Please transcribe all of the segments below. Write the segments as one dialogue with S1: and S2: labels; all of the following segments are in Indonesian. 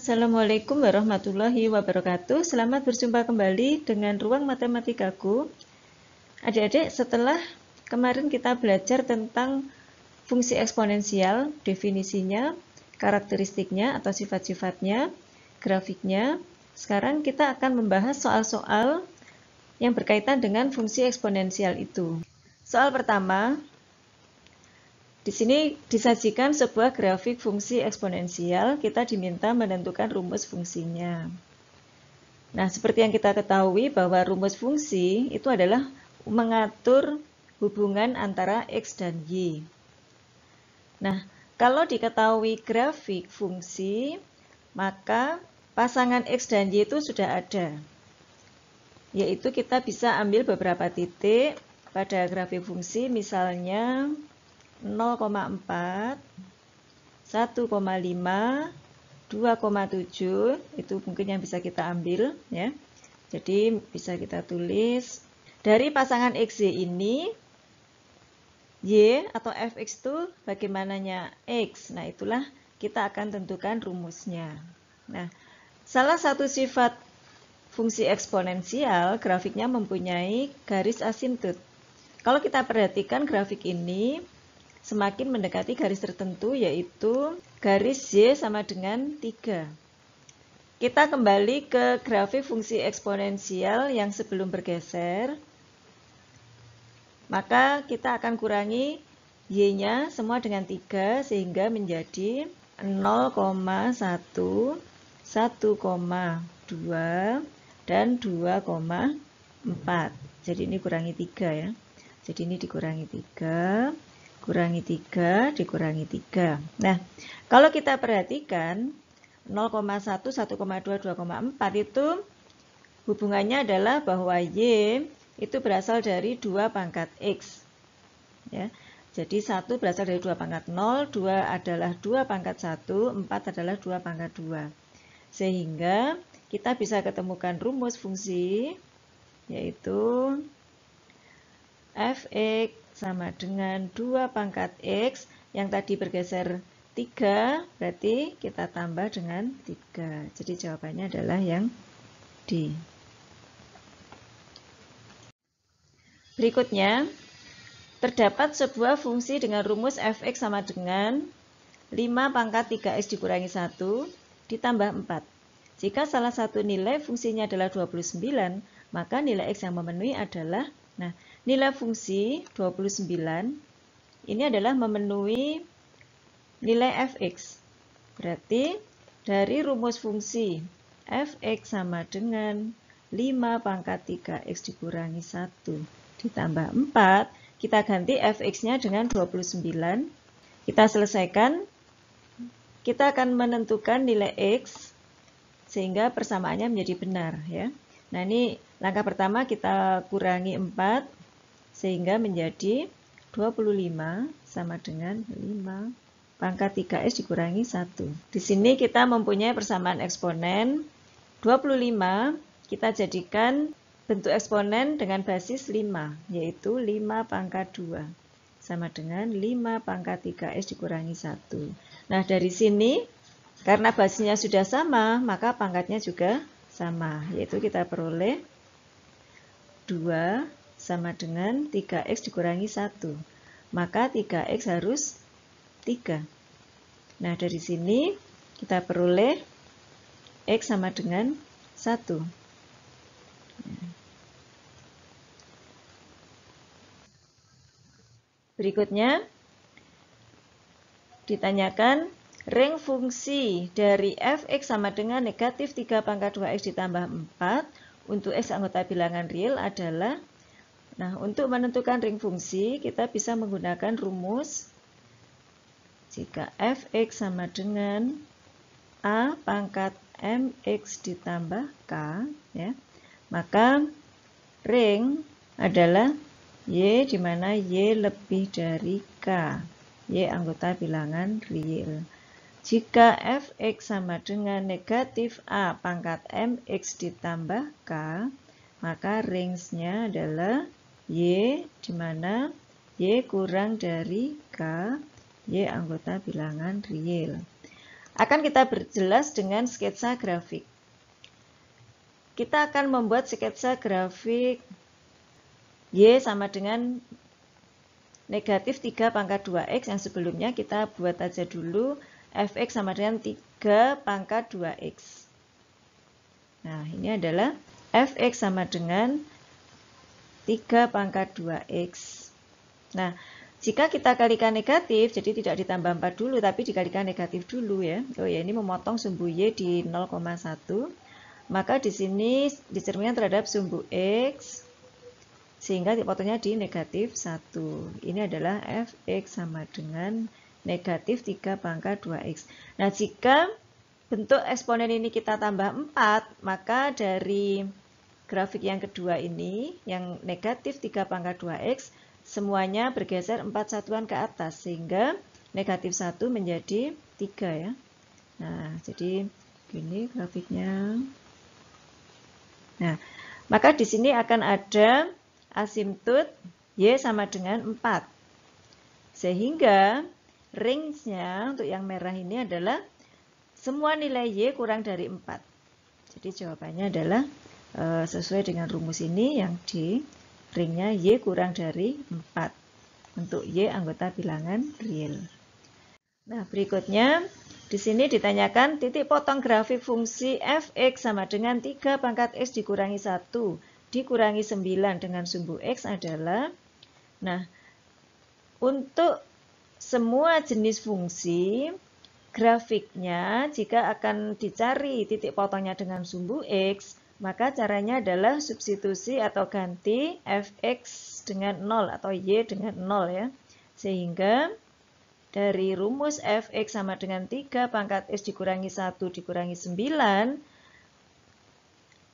S1: Assalamualaikum warahmatullahi wabarakatuh. Selamat berjumpa kembali dengan Ruang Matematikaku. Adik-adik, setelah kemarin kita belajar tentang fungsi eksponensial, definisinya, karakteristiknya atau sifat-sifatnya, grafiknya, sekarang kita akan membahas soal-soal yang berkaitan dengan fungsi eksponensial itu. Soal pertama, di sini disajikan sebuah grafik fungsi eksponensial, kita diminta menentukan rumus fungsinya. Nah, seperti yang kita ketahui bahwa rumus fungsi itu adalah mengatur hubungan antara X dan Y. Nah, kalau diketahui grafik fungsi, maka pasangan X dan Y itu sudah ada. Yaitu kita bisa ambil beberapa titik pada grafik fungsi, misalnya 0,4, 1,5, 2,7, itu mungkin yang bisa kita ambil ya. Jadi bisa kita tulis dari pasangan XY ini Y atau Fx itu bagaimananya X. Nah, itulah kita akan tentukan rumusnya. Nah, salah satu sifat fungsi eksponensial, grafiknya mempunyai garis asintut. Kalau kita perhatikan grafik ini semakin mendekati garis tertentu, yaitu garis Y sama dengan 3. Kita kembali ke grafik fungsi eksponensial yang sebelum bergeser. Maka kita akan kurangi Y-nya semua dengan 3 sehingga menjadi 0,1, 1,2, dan 2,4. Jadi ini kurangi 3 ya. Jadi ini dikurangi 3. Kurangi 3, dikurangi 3. Nah, kalau kita perhatikan 0,1, 1,2, 2,4 itu hubungannya adalah bahwa Y itu berasal dari 2 pangkat X. Ya. Jadi 1 berasal dari 2 pangkat 0, 2 adalah 2 pangkat 1, 4 adalah 2 pangkat 2. Sehingga kita bisa ketemukan rumus fungsi, yaitu Fx sama dengan 2 pangkat X, yang tadi bergeser 3, berarti kita tambah dengan 3. Jadi jawabannya adalah yang D. Berikutnya, terdapat sebuah fungsi dengan rumus Fx sama dengan 5 pangkat 3x dikurangi 1 ditambah 4. Jika salah satu nilai fungsinya adalah 29, maka nilai X yang memenuhi adalah, nah, nilai fungsi 29 ini adalah memenuhi nilai Fx. Berarti dari rumus fungsi Fx sama dengan 5 pangkat 3x dikurangi 1 ditambah 4, kita ganti Fx-nya dengan 29. Kita selesaikan. Kita akan menentukan nilai X sehingga persamaannya menjadi benar ya. Nah, ini langkah pertama, kita kurangi 4 sehingga menjadi 25 sama dengan 5 pangkat 3x dikurangi 1. Di sini kita mempunyai persamaan eksponen. 25 kita jadikan bentuk eksponen dengan basis 5, yaitu 5 pangkat 2 sama dengan 5 pangkat 3x dikurangi 1. Nah, dari sini karena basisnya sudah sama, maka pangkatnya juga sama, yaitu kita peroleh 2 sama dengan 3x dikurangi 1. Maka 3x harus 3. Nah, dari sini kita peroleh X sama dengan 1. Berikutnya, ditanyakan ring fungsi dari Fx sama dengan negatif 3 pangkat 2x ditambah 4 untuk X anggota bilangan real adalah, nah, untuk menentukan ring fungsi, kita bisa menggunakan rumus jika Fx sama dengan A pangkat mx ditambah k, ya, maka ring adalah Y, di mana Y lebih dari K, Y anggota bilangan real. Jika Fx sama dengan negatif A pangkat mx ditambah K, maka range-nya adalah Y, di mana Y kurang dari K, Y anggota bilangan real. akan kita perjelas dengan sketsa grafik. Kita akan membuat sketsa grafik Y sama dengan negatif 3 pangkat 2X yang sebelumnya kita buat aja dulu Fx sama dengan 3 pangkat 2X. Nah, ini adalah Fx sama dengan 3 pangkat 2X. Nah, jika kita kalikan negatif, jadi tidak ditambah 4 dulu, tapi dikalikan negatif dulu ya. Oh ya, ini memotong sumbu Y di 0,1. Maka di sini dicerminkan terhadap sumbu X, sehingga dipotongnya di negatif 1. Ini adalah Fx sama dengan negatif 3 pangkat 2X. Nah, jika bentuk eksponen ini kita tambah 4, maka dari grafik yang kedua ini, yang negatif 3 pangkat 2X, semuanya bergeser 4 satuan ke atas, sehingga negatif 1 menjadi 3 ya. Nah, jadi gini grafiknya. Nah, maka di sini akan ada asimtut Y sama dengan 4. Sehingga range-nya untuk yang merah ini adalah semua nilai Y kurang dari 4. Jadi jawabannya adalah sesuai dengan rumus ini yang di ringnya Y kurang dari 4. Untuk Y anggota bilangan real. Nah, berikutnya di sini ditanyakan titik potong grafik fungsi Fx sama dengan 3 pangkat X dikurangi 1 dikurangi 9 dengan sumbu X adalah, nah, untuk semua jenis fungsi, grafiknya jika akan dicari titik potongnya dengan sumbu X, maka caranya adalah substitusi atau ganti Fx dengan 0 atau Y dengan 0 ya. Sehingga dari rumus Fx sama dengan 3 pangkat X dikurangi 1 dikurangi 9,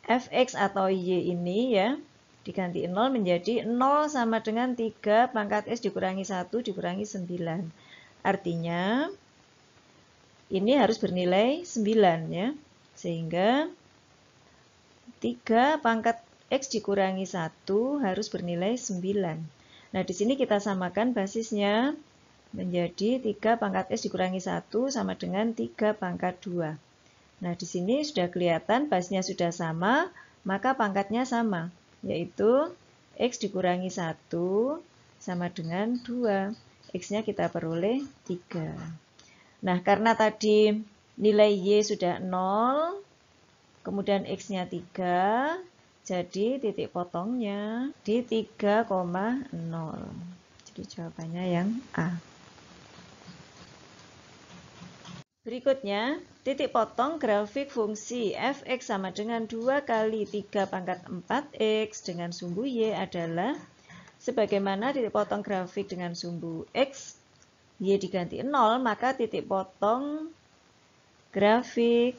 S1: Fx atau Y ini ya, diganti 0 menjadi 0 sama dengan 3 pangkat X dikurangi 1 dikurangi 9. Artinya, ini harus bernilai 9 ya. Sehingga 3 pangkat X dikurangi 1 harus bernilai 9. Nah, di sini kita samakan basisnya menjadi 3 pangkat X dikurangi 1 sama dengan 3 pangkat 2. Nah, di sini sudah kelihatan basisnya sudah sama, maka pangkatnya sama, yaitu X dikurangi 1 sama dengan 2. X-nya kita peroleh 3. Nah, karena tadi nilai Y sudah 0, kemudian X-nya 3, jadi titik potongnya di 3,0. Jadi jawabannya yang A. Berikutnya, titik potong grafik fungsi Fx sama dengan 2 kali 3 pangkat 4x dengan sumbu Y adalah sebagaimana titik potong grafik dengan sumbu X, Y diganti 0, maka titik potong grafik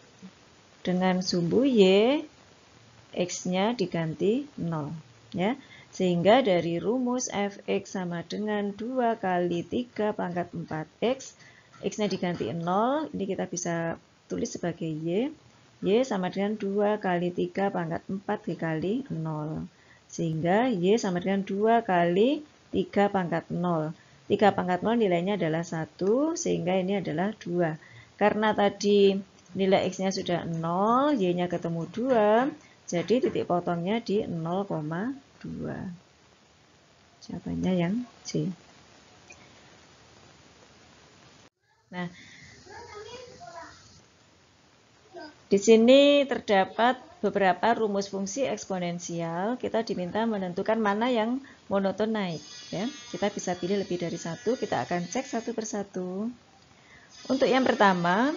S1: dengan sumbu Y, X-nya diganti 0. Ya. Sehingga dari rumus Fx sama dengan 2 kali 3 pangkat 4x, X-nya diganti 0, ini kita bisa tulis sebagai Y. Y sama dengan 2 kali 3 pangkat 4 dikali 0. Sehingga Y sama dengan 2 kali 3 pangkat 0. 3 pangkat 0 nilainya adalah 1, sehingga ini adalah 2. Karena tadi nilai X-nya sudah 0, Y-nya ketemu 2, jadi titik potongnya di 0,2. Jawabannya yang C. Nah, di sini terdapat beberapa rumus fungsi eksponensial. Kita diminta menentukan mana yang monoton naik. Ya. Kita bisa pilih lebih dari satu. Kita akan cek satu persatu. Untuk yang pertama,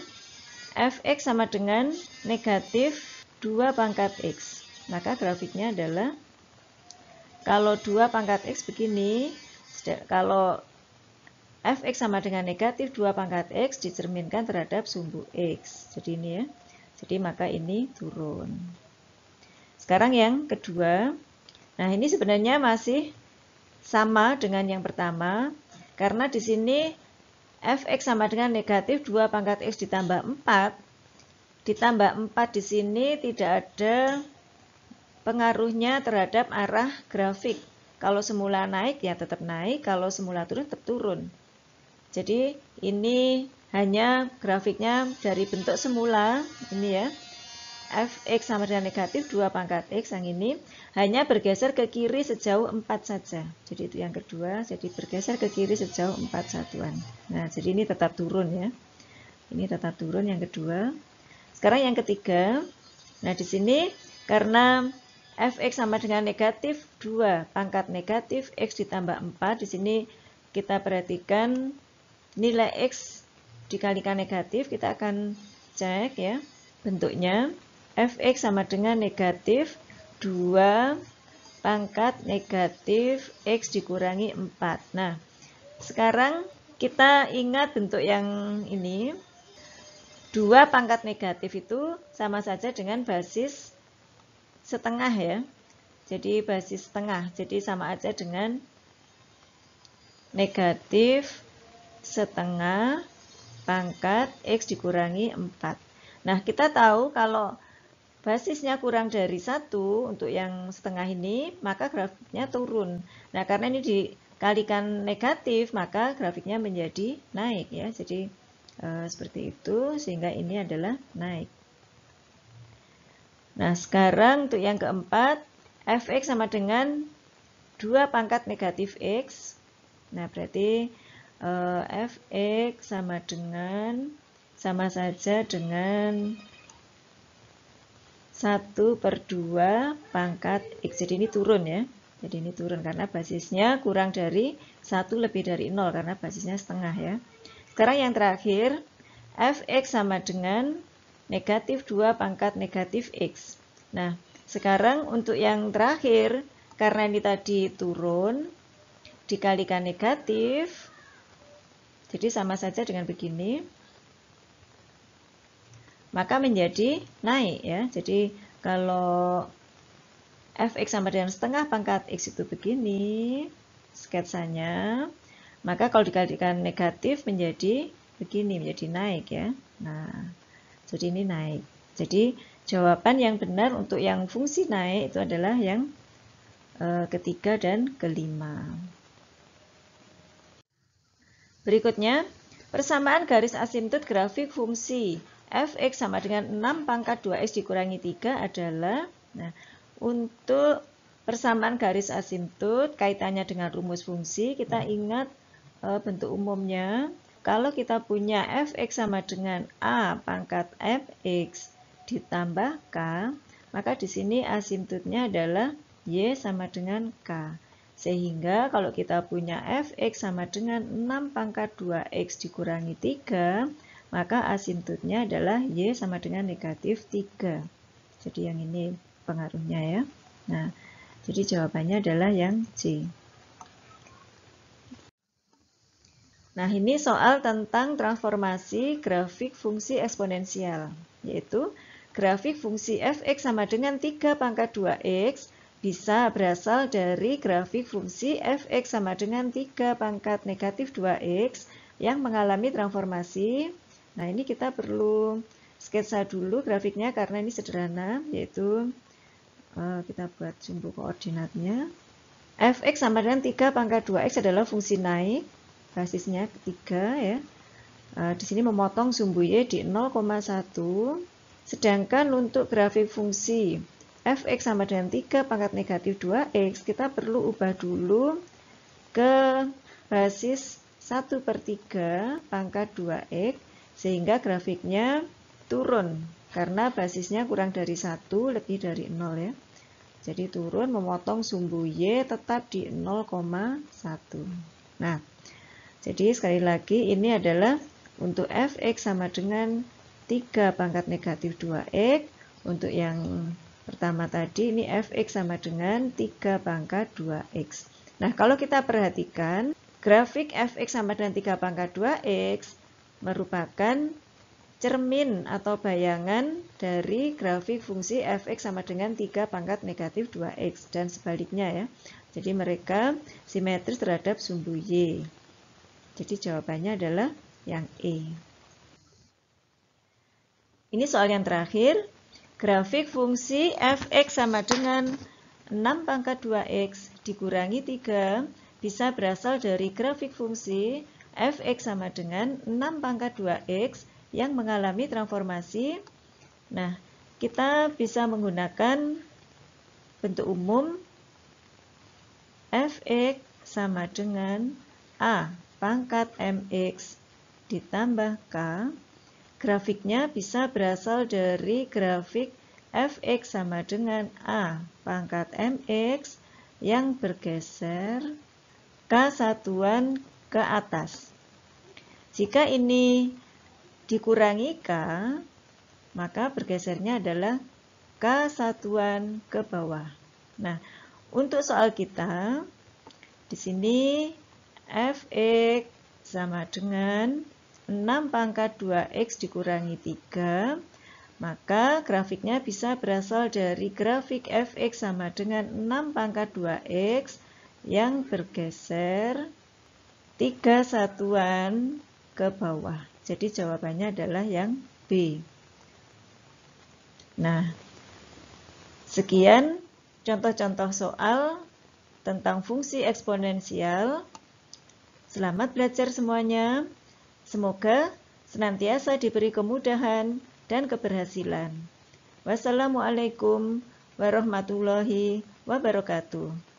S1: Fx sama dengan negatif 2 pangkat X. Maka grafiknya adalah, kalau 2 pangkat X begini, kalau Fx sama dengan negatif 2 pangkat X dicerminkan terhadap sumbu X. Jadi ini ya. Jadi maka ini turun. Sekarang yang kedua. Nah, ini sebenarnya masih sama dengan yang pertama. Karena di sini Fx sama dengan negatif 2 pangkat X ditambah 4. Ditambah 4 di sini tidak ada pengaruhnya terhadap arah grafik. Kalau semula naik ya tetap naik, kalau semula turun tetap turun. Jadi ini hanya grafiknya dari bentuk semula, ini ya, fx sama dengan negatif 2 pangkat x yang ini, hanya bergeser ke kiri sejauh 4 saja. Jadi itu yang kedua, jadi bergeser ke kiri sejauh 4 satuan. Nah, jadi ini tetap turun ya. Ini tetap turun yang kedua. Sekarang yang ketiga, nah di sini karena fx sama dengan negatif 2 pangkat negatif x ditambah 4, di sini kita perhatikan nilai x dikalikan negatif, kita akan cek ya bentuknya. Fx sama dengan negatif 2 pangkat negatif x dikurangi 4. Nah, sekarang kita ingat bentuk yang ini. 2 pangkat negatif itu sama saja dengan basis setengah ya. Jadi basis setengah, jadi sama aja dengan negatif setengah pangkat x dikurangi 4. Nah, kita tahu kalau basisnya kurang dari 1 untuk yang setengah ini, maka grafiknya turun. Nah, karena ini dikalikan negatif, maka grafiknya menjadi naik ya. Jadi seperti itu, sehingga ini adalah naik. Nah, sekarang untuk yang keempat, fx sama dengan 2 pangkat negatif x. Nah, berarti fx sama saja dengan 1/2 pangkat x. Jadi ini turun ya. Jadi ini turun karena basisnya kurang dari 1 lebih dari 0, karena basisnya setengah ya. Sekarang yang terakhir, fx sama dengan negatif 2 pangkat negatif x. Nah, sekarang untuk yang terakhir, karena ini tadi turun, dikalikan negatif, jadi sama saja dengan begini, maka menjadi naik ya. Jadi kalau fx sama dengan setengah pangkat x itu begini sketsanya, maka kalau dikalikan negatif menjadi begini, menjadi naik ya. Nah, jadi ini naik. Jadi jawaban yang benar untuk yang fungsi naik itu adalah yang ketiga dan kelima. Berikutnya, persamaan garis asimtot grafik fungsi fx sama dengan 6 pangkat 2x dikurangi 3 adalah, nah, untuk persamaan garis asimtot kaitannya dengan rumus fungsi, kita ingat bentuk umumnya. Kalau kita punya fx sama dengan a pangkat fx ditambah k, maka di sini asimtotnya adalah y sama dengan k. Sehingga kalau kita punya fx sama dengan 6 pangkat 2x dikurangi 3, maka asimtotnya adalah y sama dengan negatif 3. Jadi yang ini pengaruhnya ya. Nah, jadi jawabannya adalah yang C. Nah, ini soal tentang transformasi grafik fungsi eksponensial, yaitu grafik fungsi fx sama dengan 3 pangkat 2x bisa berasal dari grafik fungsi fx sama dengan 3 pangkat negatif 2x yang mengalami transformasi. Nah, ini kita perlu sketsa dulu grafiknya karena ini sederhana, yaitu kita buat sumbu koordinatnya. Fx sama dengan 3 pangkat 2x adalah fungsi naik. Basisnya ketiga ya. Di sini memotong sumbu y di 0,1. Sedangkan untuk grafik fungsi fx sama dengan 3 pangkat negatif 2x, kita perlu ubah dulu ke basis 1/3 pangkat 2x, sehingga grafiknya turun karena basisnya kurang dari 1 lebih dari 0 ya. Jadi turun, memotong sumbu y tetap di 0,1. Nah, jadi sekali lagi ini adalah untuk fx sama dengan 3 pangkat negatif 2x. Untuk yang pertama tadi ini fx sama dengan 3 pangkat 2x. Nah, kalau kita perhatikan grafik fx sama dengan 3 pangkat 2x merupakan cermin atau bayangan dari grafik fungsi fx sama dengan 3 pangkat negatif 2x dan sebaliknya ya. Jadi mereka simetris terhadap sumbu y. Jadi jawabannya adalah yang E. Ini soal yang terakhir. Grafik fungsi fx sama dengan 6 pangkat 2x dikurangi 3 bisa berasal dari grafik fungsi fx sama dengan 6 pangkat 2x yang mengalami transformasi. Nah, kita bisa menggunakan bentuk umum fx sama dengan a pangkat mx ditambah k. Grafiknya bisa berasal dari grafik fx sama dengan a pangkat mx yang bergeser k satuan ke atas. Jika ini dikurangi k, maka bergesernya adalah k satuan ke bawah. Nah, untuk soal kita, di sini fx sama dengan 6 pangkat 2x dikurangi 3, maka grafiknya bisa berasal dari grafik fx sama dengan 6 pangkat 2x yang bergeser 3 satuan ke bawah. Jadi jawabannya adalah yang B. Nah, sekian contoh-contoh soal tentang fungsi eksponensial. Selamat belajar semuanya. Semoga senantiasa diberi kemudahan dan keberhasilan. Wassalamualaikum warahmatullahi wabarakatuh.